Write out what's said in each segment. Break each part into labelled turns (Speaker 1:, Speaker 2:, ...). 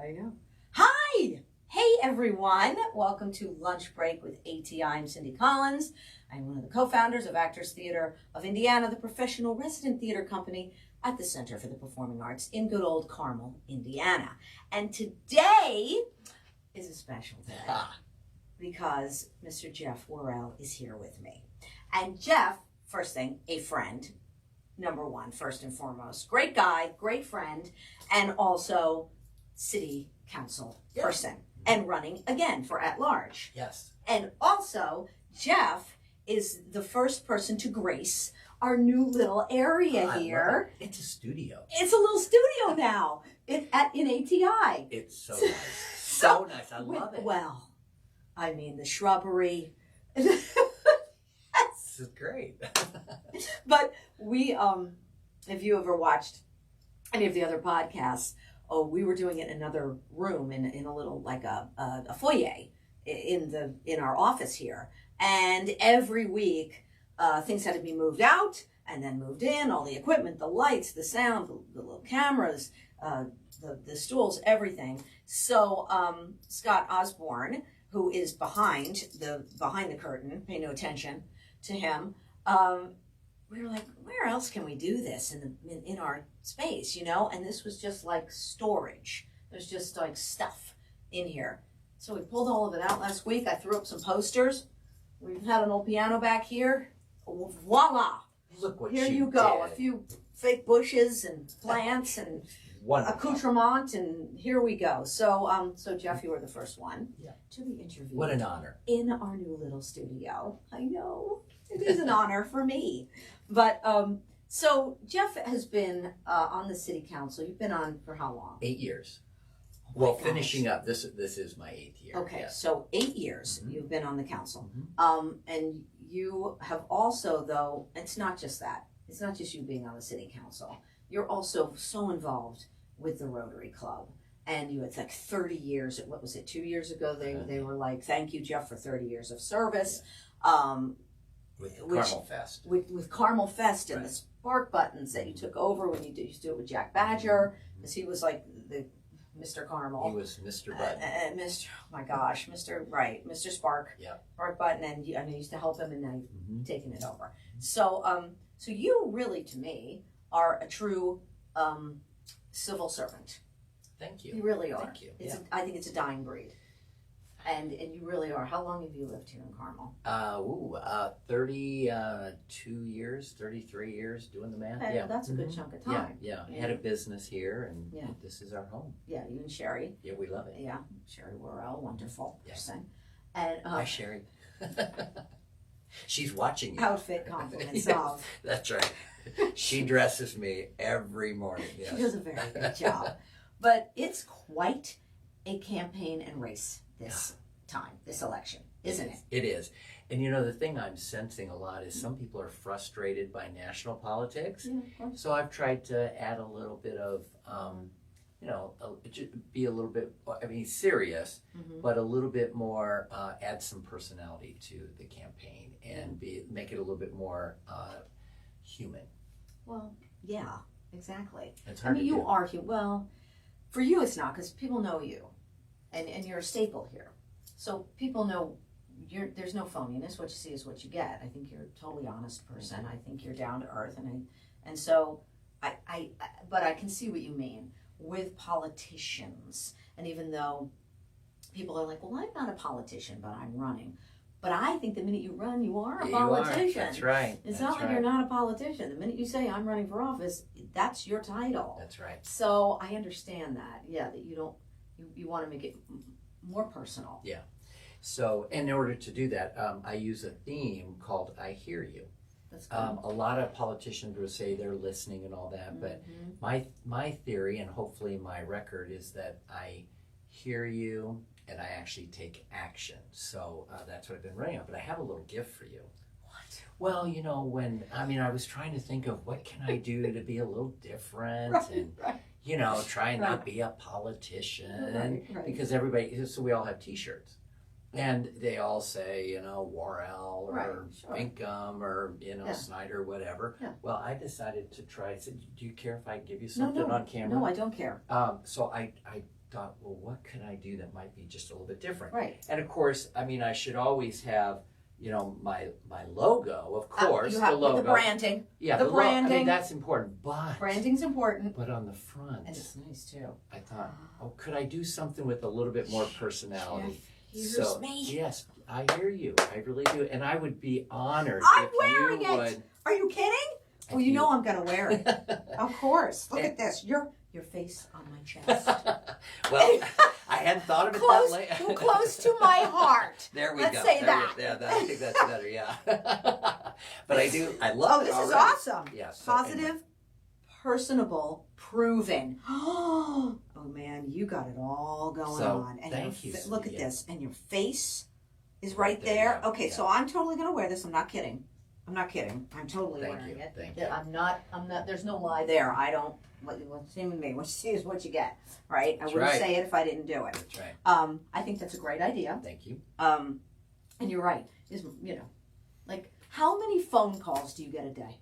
Speaker 1: I know. Hi! Hey everyone! Welcome to Lunch Break with ATI. I'm Cindy Collins. I'm one of the co-founders of Actors Theater of Indiana, the professional resident theater company at the Center for the Performing Arts in good old Carmel, Indiana. And today is a special day because Mr. Jeff Worrell is here with me. And Jeff, first thing, a friend, number one, first and foremost. Great guy, great friend, and also city council person and running again for at large.
Speaker 2: Yes.
Speaker 1: And also, Jeff is the first person to grace our new little area here.
Speaker 2: It's a studio.
Speaker 1: It's a little studio now in ATI.
Speaker 2: It's so nice. So nice. I love it.
Speaker 1: Well, I mean, the shrubbery.
Speaker 2: This is great.
Speaker 1: But we, if you ever watched any of the other podcasts, we were doing it in another room in a little, like a foyer in our office here. And every week, things had to be moved out and then moved in, all the equipment, the lights, the sound, the little cameras, the stools, everything. So Scott Osborne, who is behind the curtain, pay no attention to him, we were like, where else can we do this in our space, you know? And this was just like storage. There's just like stuff in here. So we pulled all of it out last week. I threw up some posters. We've had an old piano back here. Voila!
Speaker 2: Look what
Speaker 1: here
Speaker 2: you
Speaker 1: go.
Speaker 2: did.
Speaker 1: A few fake bushes and plants and accoutrement, and here we go. So, Jeff, you were the first one to be interviewed.
Speaker 2: What an honor.
Speaker 1: In our new little studio. I know. It is an honor for me. But, so Jeff has been on the city council. You've been on for how long?
Speaker 2: 8 years.
Speaker 1: Oh
Speaker 2: well, finishing up. This is my 8th year.
Speaker 1: Okay,
Speaker 2: yes.
Speaker 1: So 8 years you've been on the council.
Speaker 2: Mm-hmm.
Speaker 1: And you have also, though, it's not just that. It's not just you being on the city council. You're also so involved with the Rotary Club. And it's like 30 years. What was it, 2 years ago? They were like, thank you, Jeff, for 30 years of service.
Speaker 2: With Carmel Fest.
Speaker 1: With Carmel Fest and the spark buttons that you took over when you used to do it with Jack Badger, because he was like the Mr. Carmel.
Speaker 2: He was Mr. Button.
Speaker 1: Mr. Oh my gosh, Mr. Spark.
Speaker 2: Yeah.
Speaker 1: Spark Button, and I used to help him, and now you've taken it over. So, so you really, to me, are a true civil servant.
Speaker 2: Thank you.
Speaker 1: You really are.
Speaker 2: Thank you.
Speaker 1: I think it's a dying breed. And you really are. How long have you lived here in Carmel?
Speaker 2: 32 years, 33 years, doing the math.
Speaker 1: Okay, well, that's a good chunk of time.
Speaker 2: Yeah. Had a business here, and this is our home.
Speaker 1: Yeah, you and Sherry.
Speaker 2: Yeah, we love it.
Speaker 1: Yeah, Sherry Worrell, wonderful person.
Speaker 2: Yeah.
Speaker 1: And
Speaker 2: hi, Sherry. She's watching you.
Speaker 1: Outfit compliments.
Speaker 2: Yes, that's right. She dresses me every morning. Yes.
Speaker 1: She does a very good job. But it's quite a campaign and race this election, isn't it?
Speaker 2: It is. And you know, the thing I'm sensing a lot is some people are frustrated by national politics.
Speaker 1: Yeah, of course.
Speaker 2: So I've tried to add a little bit of, be a little bit, serious, but a little bit more, add some personality to the campaign and make it a little bit more human.
Speaker 1: Well, yeah, exactly.
Speaker 2: It's hard to
Speaker 1: you
Speaker 2: do.
Speaker 1: are human. Well, for you it's not, because people know you. And you're a staple here. So people know there's no phoniness. What you see is what you get. I think you're a totally honest person. I think you're down to earth. And so but I can see what you mean with politicians. And even though people are like, well, I'm not a politician, but I'm running. But I think the minute you run, you are a politician.
Speaker 2: That's right.
Speaker 1: It's not like you're not a politician. The minute you say, I'm running for office, that's your title.
Speaker 2: That's right.
Speaker 1: So I understand that. Yeah, that you want to make it more personal.
Speaker 2: Yeah. So in order to do that, I use a theme called I Hear You.
Speaker 1: That's good.
Speaker 2: A lot of politicians will say they're listening and all that, but my theory and hopefully my record is that I hear you and I actually take action. So that's what I've been running on. But I have a little gift for you.
Speaker 1: What?
Speaker 2: Well, you know, I was trying to think of what can I do to be a little different and you know, try and not be a politician because everybody, so we all have t-shirts and they all say, you know, Worrell or Pinkham or, you know, Snyder, whatever. Yeah. Well, I decided to try, I said, do you care if I give you something on camera?
Speaker 1: No, I don't care.
Speaker 2: So I thought, well, what can I do that might be just a little bit different?
Speaker 1: Right.
Speaker 2: And of course, I mean, I should always have, my logo, of course,
Speaker 1: you have
Speaker 2: the logo.
Speaker 1: The branding.
Speaker 2: Yeah,
Speaker 1: the branding.
Speaker 2: I mean, that's important, but
Speaker 1: branding's important.
Speaker 2: But on the front,
Speaker 1: and it's nice too.
Speaker 2: I thought, could I do something with a little bit more personality?
Speaker 1: Here's me.
Speaker 2: Yes, I hear you. I really do, and I would be honored
Speaker 1: I'm
Speaker 2: if
Speaker 1: wearing
Speaker 2: you
Speaker 1: it.
Speaker 2: would.
Speaker 1: Are you kidding? Well, you know I'm gonna wear it. Of course. Look at this. Your face on my chest.
Speaker 2: Well, I hadn't thought of it that way.
Speaker 1: Close to my heart.
Speaker 2: There we
Speaker 1: Let's
Speaker 2: go.
Speaker 1: say
Speaker 2: there
Speaker 1: that.
Speaker 2: I think that's better. Yeah. But I love it.
Speaker 1: This is
Speaker 2: already.
Speaker 1: awesome.
Speaker 2: Yeah. So
Speaker 1: Positive,
Speaker 2: anyway.
Speaker 1: personable, proven. Oh man, you got it all going on. And
Speaker 2: thank you.
Speaker 1: Look at
Speaker 2: Yeah.
Speaker 1: this, and your face is right
Speaker 2: there,
Speaker 1: there.
Speaker 2: yeah,
Speaker 1: Okay,
Speaker 2: yeah.
Speaker 1: so I'm totally gonna wear this. I'm not kidding. I'm totally
Speaker 2: Thank
Speaker 1: wearing
Speaker 2: you,
Speaker 1: it.
Speaker 2: thank you.
Speaker 1: I'm not. There's no lie there. I don't. What's in me? What you see is what you get. Right? I wouldn't say it if I didn't do it.
Speaker 2: That's right.
Speaker 1: I think that's a great idea.
Speaker 2: Thank you.
Speaker 1: And you're right. Like how many phone calls do you get a day?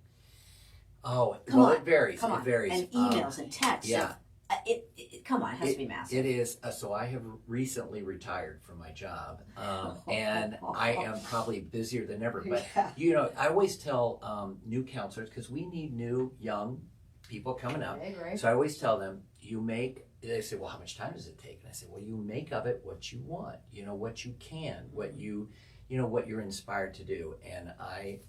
Speaker 2: Oh,
Speaker 1: Come on.
Speaker 2: It varies.
Speaker 1: Come on.
Speaker 2: It varies.
Speaker 1: And emails and texts.
Speaker 2: Yeah.
Speaker 1: Come on, it has to be massive.
Speaker 2: It is. So I have recently retired from my job, and I am probably busier than ever. But I always tell new counselors, because we need new young people coming up.
Speaker 1: Right.
Speaker 2: So I always tell them, they say, well, how much time does it take? And I say, well, you make of it what you want. What you can, what you're inspired to do. And I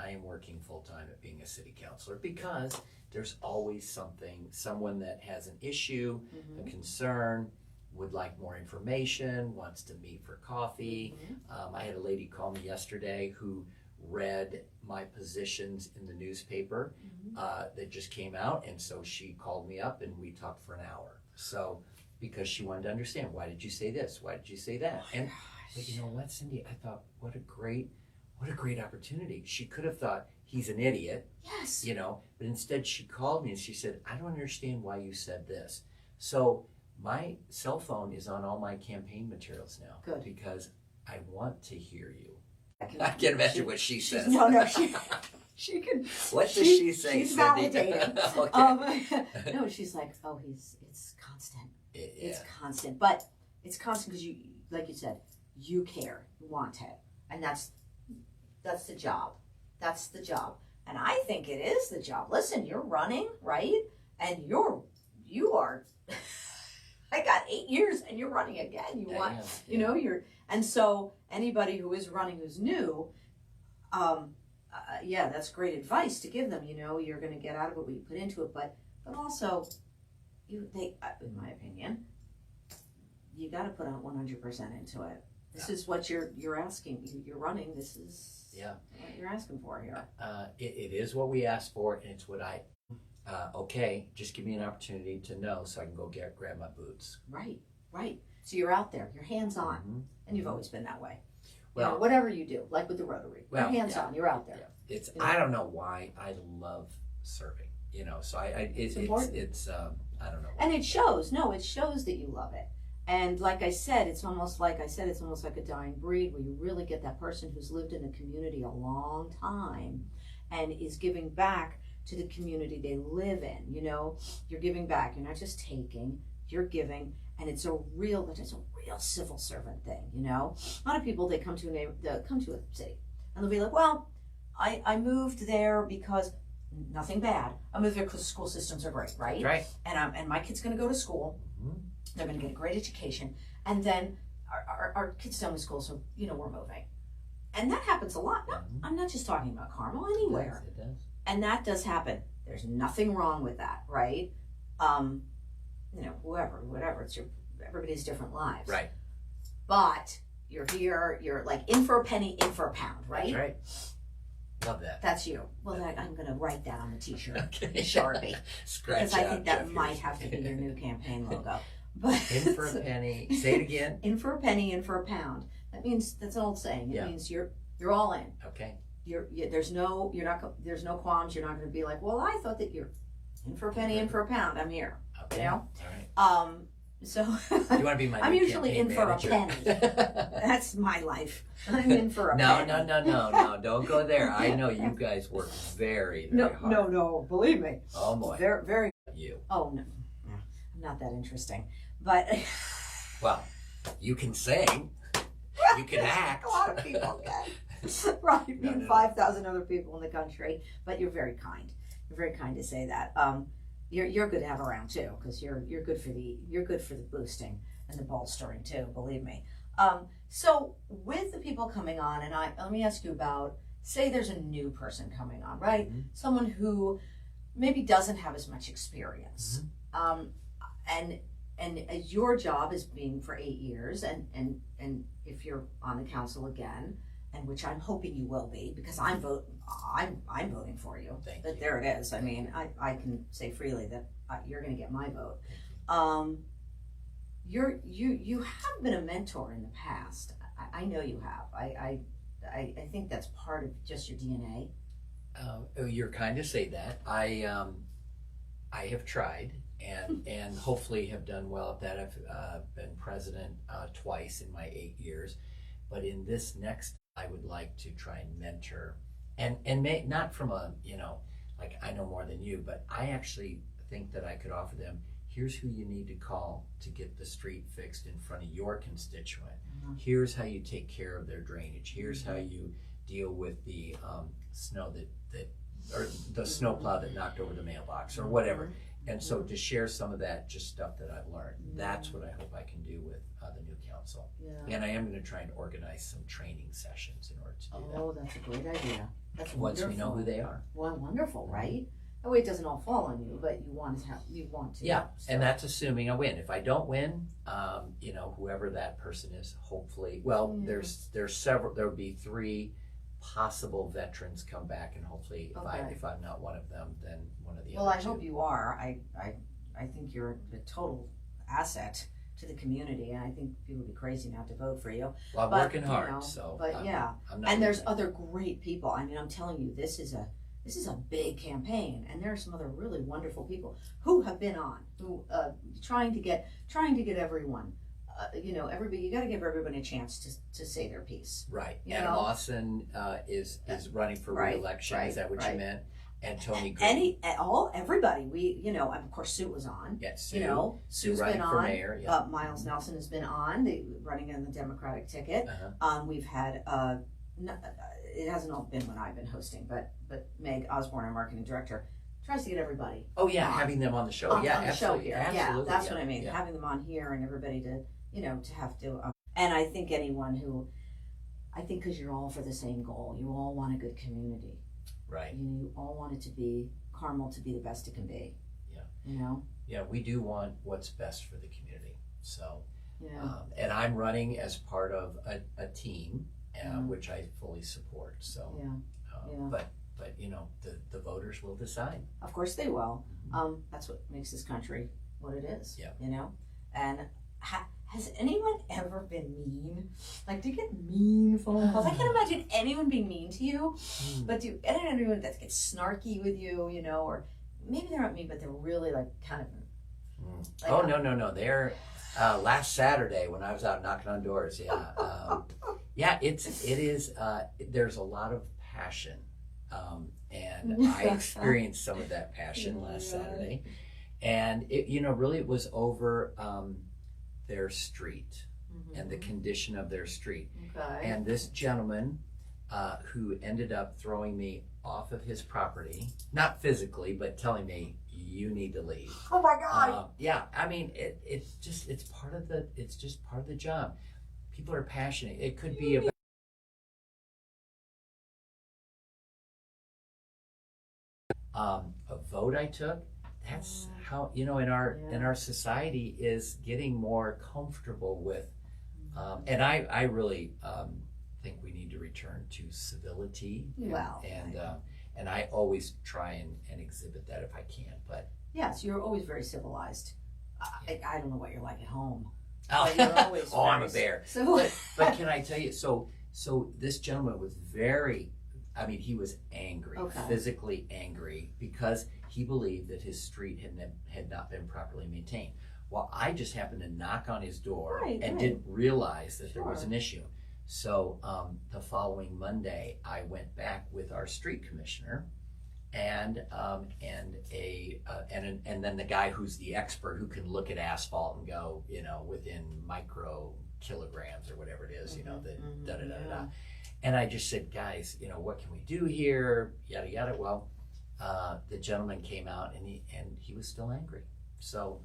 Speaker 2: am working full time at being a city councilor because there's always someone that has an issue, a concern, would like more information, wants to meet for coffee. I had a lady call me yesterday who read my positions in the newspaper that just came out, and so she called me up and we talked for an hour. So because she wanted to understand, why did you say this? Why did you say that? But you know what, Cindy? I thought, what a great opportunity. She could have thought, he's an idiot.
Speaker 1: Yes.
Speaker 2: But instead she called me and she said, I don't understand why you said this. So my cell phone is on all my campaign materials now.
Speaker 1: Good.
Speaker 2: Because I want to hear you. I can imagine what she says.
Speaker 1: No, she can.
Speaker 2: What does she say,
Speaker 1: She's
Speaker 2: Cindy?
Speaker 1: validating.
Speaker 2: Okay.
Speaker 1: No, she's like, it's constant.
Speaker 2: Yeah.
Speaker 1: It's constant. But it's constant because you, like you said, you care, you want it. And that's the job. That's the job. And I think it is the job. Listen, you're running, right? And you are, I got 8 years and you're running again. And so anybody who is running who's new, that's great advice to give them. You're going to get out of it what you put into it, but also, in my opinion, you got to put out 100% into it. This is what you're asking. You're running. This is what you're asking for here.
Speaker 2: It is what we asked for, and it's what okay, just give me an opportunity to know so I can go grab my boots.
Speaker 1: Right. So you're out there. You're hands-on. And you've always been that way.
Speaker 2: Well,
Speaker 1: whatever you do, like with the Rotary, you're hands-on. You're out there.
Speaker 2: Yeah. I don't know why I love serving. So it's important. It's I don't know.
Speaker 1: And it shows. No, it shows that you love it. And like I said, it's almost like a dying breed where you really get that person who's lived in a community a long time and is giving back to the community they live in. You're giving back. You're not just taking, you're giving. And it's a real civil servant thing. A lot of people, they come to a city and they'll be like, well, I moved there because nothing bad. I moved there because school systems are great, right?
Speaker 2: Right.
Speaker 1: And my kid's going to go to school. They're going to get a great education, and then our kids done with school, so we're moving, and that happens a lot. No, I'm not just talking about Carmel, anywhere.
Speaker 2: It does.
Speaker 1: And that does happen. There's nothing wrong with that, right? Whatever. It's everybody's different lives,
Speaker 2: right?
Speaker 1: But you're here. You're like in for a penny, in for a pound, right?
Speaker 2: That's right. Love that.
Speaker 1: That's you. Well, I'm going to write that on the T-shirt,
Speaker 2: Okay.
Speaker 1: Sharpie,
Speaker 2: Scratch
Speaker 1: because I think
Speaker 2: out
Speaker 1: that
Speaker 2: Jeffrey's.
Speaker 1: might have to be your new campaign logo. But
Speaker 2: In for a penny. Say it again.
Speaker 1: In for a penny, in for a pound. That means, that's an old saying. It means you're all in.
Speaker 2: Okay.
Speaker 1: There's no qualms. You're not going to be like, well, I thought that you're in for a penny, in for a pound. I'm here.
Speaker 2: Okay.
Speaker 1: All
Speaker 2: right.
Speaker 1: So
Speaker 2: you want to be my
Speaker 1: I'm
Speaker 2: new
Speaker 1: usually in
Speaker 2: campaign
Speaker 1: for a
Speaker 2: manager.
Speaker 1: penny. That's my life. I'm in for a
Speaker 2: No,
Speaker 1: penny.
Speaker 2: no. Don't go there. I know you guys work very, very hard.
Speaker 1: No. Believe me.
Speaker 2: Oh boy.
Speaker 1: Very, very.
Speaker 2: You.
Speaker 1: Oh no, I'm not that interesting. But
Speaker 2: Well, you can sing, you can act.
Speaker 1: A lot of people can. Right,
Speaker 2: No,
Speaker 1: being
Speaker 2: no.
Speaker 1: 5,000 other people in the country. But you're very kind. You're very kind to say that. You're good to have around too, because you're good for the boosting and the bolstering too. Believe me. So with the people coming on, and let me ask you about, say there's a new person coming on, right?
Speaker 2: Mhm.
Speaker 1: Someone who maybe doesn't have as much experience. And your job is being for 8 years, and if you're on the council again, and which I'm hoping you will be, because I'm voting for you.
Speaker 2: Thank
Speaker 1: But
Speaker 2: you.
Speaker 1: there it is. I mean, I can say freely that you're going to get my vote. You have been a mentor in the past. I know you have. I think that's part of just your DNA.
Speaker 2: You're kind to say that. I have tried and hopefully have done well at that. I've been president twice in my 8 years, but in this next, I would like to try and mentor, and not from a, like I know more than you, but I actually think that I could offer them, here's who you need to call to get the street fixed in front of your constituent. Here's how you take care of their drainage. Here's how you deal with the snow or the snowplow that knocked over the mailbox or whatever. And so to share some of that, just stuff that I've learned, that's what I hope I can do with the new council.
Speaker 1: Yeah.
Speaker 2: And I am going to try and organize some training sessions in order to do that.
Speaker 1: Oh, that's a great idea. That's
Speaker 2: Once
Speaker 1: wonderful.
Speaker 2: we know who they are.
Speaker 1: Well, wonderful, right? That way it doesn't all fall on you, but you want to.
Speaker 2: Yeah,
Speaker 1: So.
Speaker 2: and that's assuming I win. If I don't win, whoever that person is, hopefully, well, there's several. There would be 3 possible veterans come back, and hopefully, if I'm not one of them, then one of the other.
Speaker 1: Well, I
Speaker 2: 2.
Speaker 1: hope you are. I think you're a total asset to the community, and I think people would be crazy not to vote for you.
Speaker 2: Well, I'm
Speaker 1: But,
Speaker 2: working hard, so.
Speaker 1: But
Speaker 2: I'm not
Speaker 1: and there's
Speaker 2: losing.
Speaker 1: other great people. I mean, I'm telling you, this is a big campaign, and there are some other really wonderful people who have been on, who trying to get everyone. Everybody. You got to give everybody a chance to say their piece.
Speaker 2: Right,
Speaker 1: You
Speaker 2: and
Speaker 1: know?
Speaker 2: Lawson is running for re-election. Is that what you meant? And Tony Green.
Speaker 1: Everybody. Of course, Sue was on.
Speaker 2: Yes, Sue.
Speaker 1: Sue's
Speaker 2: running
Speaker 1: been
Speaker 2: for
Speaker 1: on.
Speaker 2: mayor. Yeah.
Speaker 1: Miles Nelson has been on, running on the Democratic ticket. We've had it hasn't all been when I've been hosting, but Meg Osborne, our marketing director, tries to get everybody.
Speaker 2: Oh yeah, having them on the show.
Speaker 1: On the
Speaker 2: absolutely.
Speaker 1: show here.
Speaker 2: Absolutely.
Speaker 1: Yeah, that's what I mean.
Speaker 2: Yeah.
Speaker 1: Having them on here and everybody to to have to. And I think anyone who, because you're all for the same goal. You all want a good community.
Speaker 2: Right.
Speaker 1: You all want it to be Carmel to be the best it can be.
Speaker 2: Yeah. Yeah, we do want what's best for the community. So.
Speaker 1: Yeah.
Speaker 2: And I'm running as part of a team, which I fully support. So. But the voters will decide.
Speaker 1: Of course they will. That's what makes this country what it is.
Speaker 2: Yeah.
Speaker 1: And has anyone ever been mean? Like, do you get mean phone calls? I can't imagine anyone being mean to you. But do you get anyone that gets snarky with you? Or maybe they're not mean, but they're really like kind of.
Speaker 2: Like, no. They're last Saturday when I was out knocking on doors. Yeah. It is. There's a lot of passion. And I experienced some of that passion last Saturday, and it was over their street and the condition of their street.
Speaker 1: Okay.
Speaker 2: And this gentleman who ended up throwing me off of his property, not physically, but telling me you need to leave.
Speaker 1: Oh my God.
Speaker 2: Yeah, I mean it's just part of the job. People are passionate. It could be about a vote I took. That's how in our society is getting more comfortable with, and I really think we need to return to civility.
Speaker 1: Well,
Speaker 2: and I always try and exhibit that if I can. But
Speaker 1: yes, you're always very civilized. I don't know what you're like at home.
Speaker 2: Oh,
Speaker 1: But you're always
Speaker 2: I'm a
Speaker 1: very
Speaker 2: bear. But can I tell you? So this gentleman was very. I mean, he was angry, physically angry, because he believed that his street had not been properly maintained. Well, I just happened to knock on his door and didn't realize that there was an issue. So the following Monday, I went back with our street commissioner, and then the guy who's the expert who can look at asphalt and go, within micro kilograms or whatever it is, the da da da da. And I just said, guys, what can we do here? Yada yada. Well, the gentleman came out and he was still angry. So,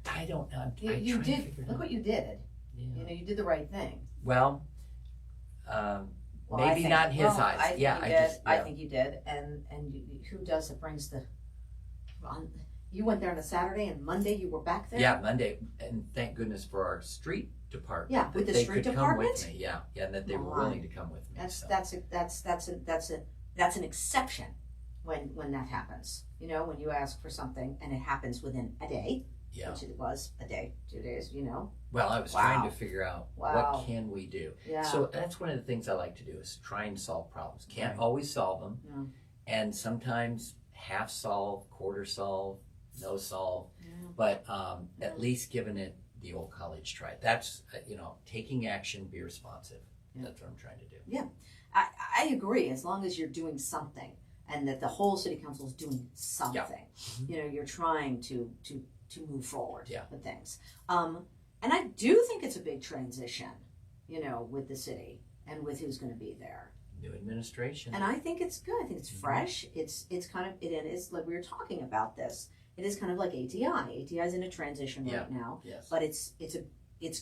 Speaker 2: I don't know.
Speaker 1: You did. Look what you did.
Speaker 2: Yeah.
Speaker 1: You did the right thing.
Speaker 2: Well, maybe not in his eyes.
Speaker 1: I think you did. And who does it brings the. You went there on a Saturday, and Monday you were back there.
Speaker 2: Yeah, Monday, and thank goodness for our street department.
Speaker 1: Yeah, with the street department.
Speaker 2: Come with me. Yeah, and that they were willing to come with me.
Speaker 1: That's an exception when that happens. When you ask for something and it happens within a day.
Speaker 2: Yeah.
Speaker 1: Which it was a day, 2 days,
Speaker 2: Well, I was trying to figure out what can we do.
Speaker 1: Yeah.
Speaker 2: So that's one of the things I like to do is try and solve problems. Can't always solve them.
Speaker 1: Yeah.
Speaker 2: And sometimes half solve, quarter solve, no solve.
Speaker 1: Yeah.
Speaker 2: But at least giving it the old college try. That's, taking action, be responsive. Yeah. That's what I'm trying to do.
Speaker 1: Yeah. I agree, as long as you're doing something and that the whole city council is doing something. Yeah. You're trying to move forward with things. And I do think it's a big transition, with the city and with who's going to be there.
Speaker 2: New administration.
Speaker 1: And I think it's good. I think it's fresh. It's kind of, it is like we were talking about this. It is kind of like ATI. ATI is in a transition right now.
Speaker 2: Yes.
Speaker 1: But it's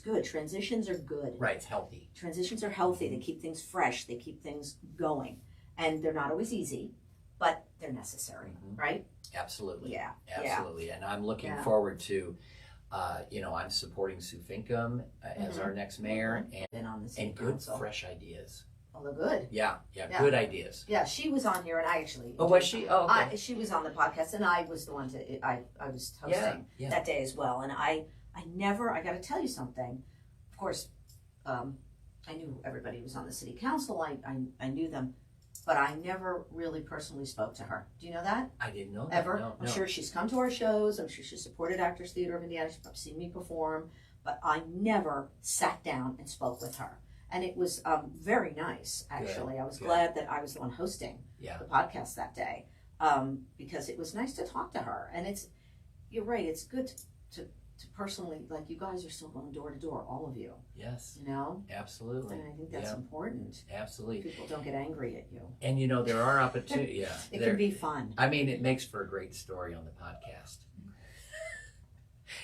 Speaker 1: good. Transitions are good.
Speaker 2: Right, it's healthy.
Speaker 1: Transitions are healthy. They keep things fresh. They keep things going. And they're not always easy, but they're necessary, right?
Speaker 2: Absolutely.
Speaker 1: Yeah.
Speaker 2: Absolutely. Yeah. And I'm looking forward to, I'm supporting Sue Finkham as our next mayor and good fresh ideas.
Speaker 1: Oh, they're good.
Speaker 2: Yeah, good ideas.
Speaker 1: Yeah, she was on here and I actually.
Speaker 2: Oh, was she? Oh, okay.
Speaker 1: She was on the podcast and I was the one I was hosting that day as well. And I got to tell you something. Of course, I knew everybody who was on the city council. I knew them. But I never really personally spoke to her. Do you know that?
Speaker 2: I didn't know that.
Speaker 1: Ever?
Speaker 2: No,
Speaker 1: I'm sure she's come to our shows. I'm sure she supported Actors Theater of Indiana. She's seen me perform. But I never sat down and spoke with her. And it was very nice, actually.
Speaker 2: Good,
Speaker 1: I was glad that I was the one hosting the podcast that day because it was nice to talk to her. And you're right, it's good to personally, like you guys are still going door to door, all of you.
Speaker 2: Yes. Absolutely.
Speaker 1: And I think that's important.
Speaker 2: Absolutely.
Speaker 1: People don't get angry at you.
Speaker 2: And there are opportunities. Yeah.
Speaker 1: It can be fun.
Speaker 2: I mean, it makes for a great story on the podcast.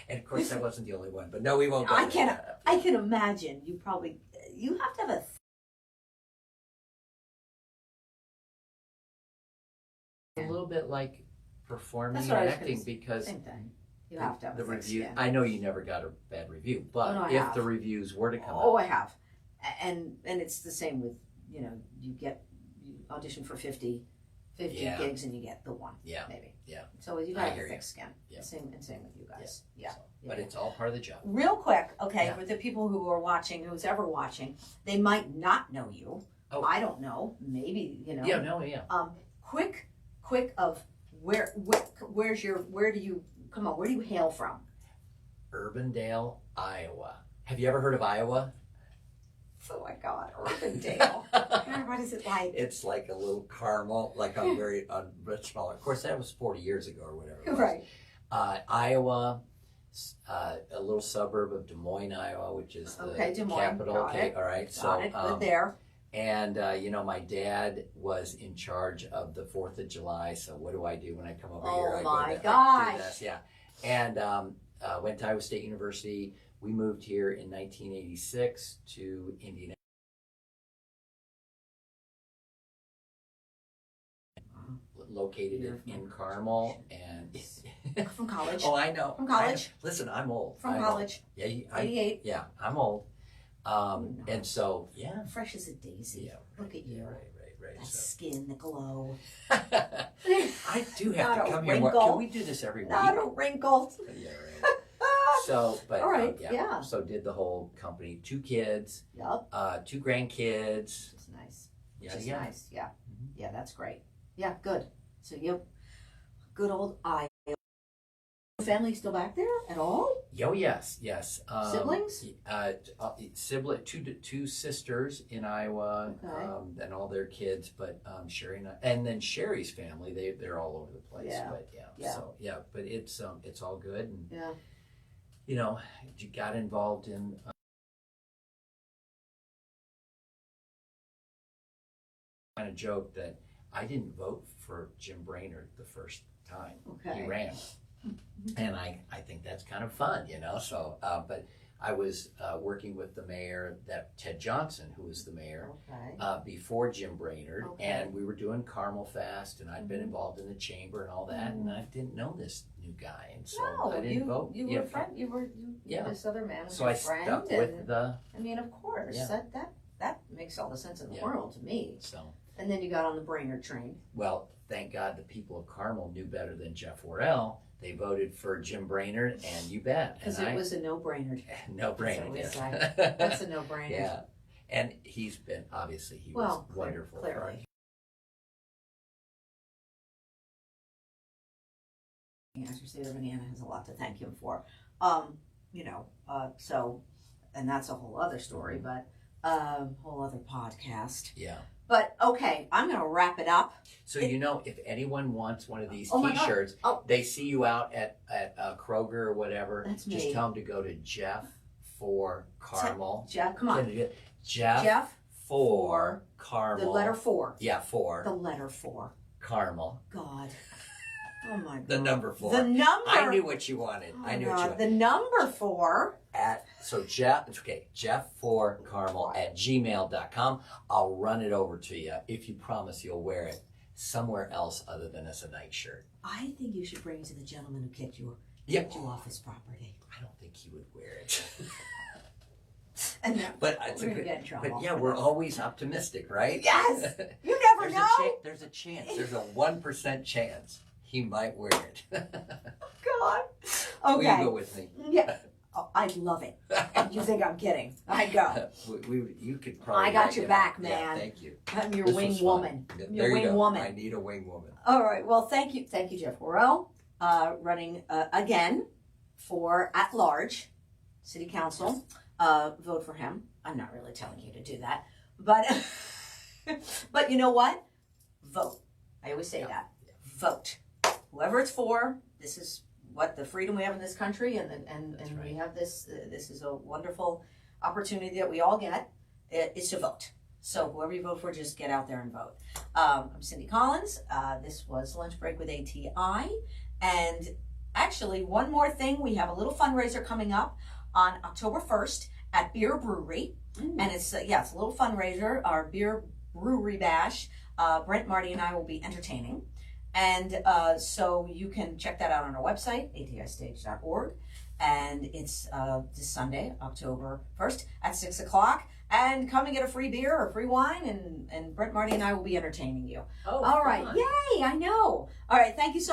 Speaker 2: And of course, that wasn't the only one, but no, we won't go there.
Speaker 1: I can imagine you have to have
Speaker 2: a little bit like performing and acting because
Speaker 1: same thing. You have to have
Speaker 2: the
Speaker 1: a
Speaker 2: review.
Speaker 1: skin.
Speaker 2: I know you never got a bad review, but if the reviews were to come
Speaker 1: out. I have, and it's the same with you audition for 50 gigs and you get the one, maybe. Yeah. So you got to have a thick skin. Yeah. Same with you guys. Yeah.
Speaker 2: But it's all part of the job.
Speaker 1: Real quick, okay, for the people who are watching, who's ever watching, they might not know you. Oh. I don't know. Maybe
Speaker 2: Yeah. No. Yeah.
Speaker 1: Quick of where do you hail from?
Speaker 2: Urbandale, Iowa. Have you ever heard of Iowa?
Speaker 1: Oh my God, Urbandale. What is it like?
Speaker 2: It's like a little Carmel, like on much smaller. Of course, that was 40 years ago or whatever. It was.
Speaker 1: Right.
Speaker 2: Iowa, a little suburb of Des Moines, Iowa, which is the capital.
Speaker 1: Okay,
Speaker 2: all right.
Speaker 1: Good there.
Speaker 2: And my dad was in charge of the 4th of July. So what do I do when I come over here?
Speaker 1: Oh my gosh!
Speaker 2: Yeah. And went to Iowa State University. We moved here in 1986 to Indiana. Located in Carmel and
Speaker 1: from college.
Speaker 2: Oh, I know.
Speaker 1: From college.
Speaker 2: Listen, I'm old.
Speaker 1: From college.
Speaker 2: Yeah,
Speaker 1: 88.
Speaker 2: Yeah, I'm old. And so
Speaker 1: fresh as a daisy.
Speaker 2: Yeah,
Speaker 1: look at you.
Speaker 2: Right.
Speaker 1: That skin, the glow.
Speaker 2: I do have to come here. Can we do this every week?
Speaker 1: Not a wrinkle.
Speaker 2: Yeah, right. So, but
Speaker 1: all right,
Speaker 2: So did the whole company. 2 kids.
Speaker 1: Yep.
Speaker 2: 2 grandkids.
Speaker 1: Which is nice.
Speaker 2: Nice.
Speaker 1: Yeah. Yeah, that's great. Yeah, good. So good old Iowa. Family still back there at all?
Speaker 2: Oh yes.
Speaker 1: Siblings?
Speaker 2: Two sisters in Iowa,
Speaker 1: Okay.
Speaker 2: and all their kids. But Sherry and then Sherry's family, they're all over the place.
Speaker 1: Yeah.
Speaker 2: But but it's all good. And
Speaker 1: Yeah.
Speaker 2: you know, you got involved in. Kind of joke that I didn't vote for Jim Brainerd the first time
Speaker 1: Okay.
Speaker 2: he ran, and I think that's kind of fun, you know. So, but I was working with the mayor, that Ted Johnson, who was the mayor before Jim Brainerd, and we were doing Carmel Fest, and I'd been involved in the chamber and all that, and I didn't know this new guy, and so I didn't vote.
Speaker 1: You were a friend. You were this other man was
Speaker 2: so
Speaker 1: your
Speaker 2: I
Speaker 1: friend.
Speaker 2: stuck with the.
Speaker 1: I mean, of course, that makes all the sense in the world to me.
Speaker 2: So.
Speaker 1: And then you got on the Brainerd train.
Speaker 2: Well, thank God the people of Carmel knew better than Jeff Worrell. They voted for Jim Brainerd, and you bet.
Speaker 1: Because it was a no-brainer.
Speaker 2: No-brainer, yes.
Speaker 1: That's a no-brainer.
Speaker 2: Yeah. And he's been, obviously, he was wonderful.
Speaker 1: Clearly. As your state of Indiana has a lot to thank him for. So, and that's a whole other story, but whole other podcast.
Speaker 2: Yeah.
Speaker 1: But okay, I'm going to wrap it up.
Speaker 2: So if anyone wants one of these T-shirts, they see you out at Kroger or whatever.
Speaker 1: That's
Speaker 2: just
Speaker 1: me.
Speaker 2: tell them to go to Jeff for Carmel.
Speaker 1: Jeff, come on.
Speaker 2: Jeff for Carmel.
Speaker 1: The letter 4.
Speaker 2: Yeah, 4.
Speaker 1: The letter 4.
Speaker 2: Carmel.
Speaker 1: God. Oh my God.
Speaker 2: The number 4.
Speaker 1: The number.
Speaker 2: I knew what you wanted.
Speaker 1: Oh
Speaker 2: I knew what you wanted.
Speaker 1: The number 4.
Speaker 2: Jeff for Carmel at gmail.com. I'll run it over to you if you promise you'll wear it somewhere else other than as a nightshirt.
Speaker 1: I think you should bring it to the gentleman who kicked you off his property.
Speaker 2: I don't think he would wear it.
Speaker 1: And
Speaker 2: but
Speaker 1: we're gonna get in trouble.
Speaker 2: But yeah, we're always optimistic, right?
Speaker 1: Yes. You never know.
Speaker 2: There's a chance. There's a 1% chance he might wear it.
Speaker 1: God. Okay.
Speaker 2: Will you go with me?
Speaker 1: Yeah. Oh, I'd love it. You think I'm kidding? I'd go.
Speaker 2: You could probably.
Speaker 1: I got your back, man.
Speaker 2: Yeah, thank you.
Speaker 1: I'm your wing woman. Your
Speaker 2: there you
Speaker 1: wing
Speaker 2: go.
Speaker 1: woman.
Speaker 2: I need a wing woman.
Speaker 1: All right. Well, thank you, Jeff Worrell, running again for at large city council. Vote for him. I'm not really telling you to do that, but but you know what? Vote. I always say that. Vote. Whoever it's for. This is what the freedom we have in this country, and
Speaker 2: right.
Speaker 1: we have this. This is a wonderful opportunity that we all get. Is to vote. So whoever you vote for, just get out there and vote. I'm Cindy Collins. This was Lunch Break with ATI, and actually one more thing. We have a little fundraiser coming up on October 1st at Beer Brewery, and it's a little fundraiser. Our beer brewery bash. Brent, Marty, and I will be entertaining. And so you can check that out on our website, atistage.org. And it's this Sunday, October 1st at 6 o'clock. And come and get a free beer or free wine. And Brent, Marty, and I will be entertaining you.
Speaker 2: Oh,
Speaker 1: all right.
Speaker 2: fun.
Speaker 1: Yay, I know. All right. Thank you so much.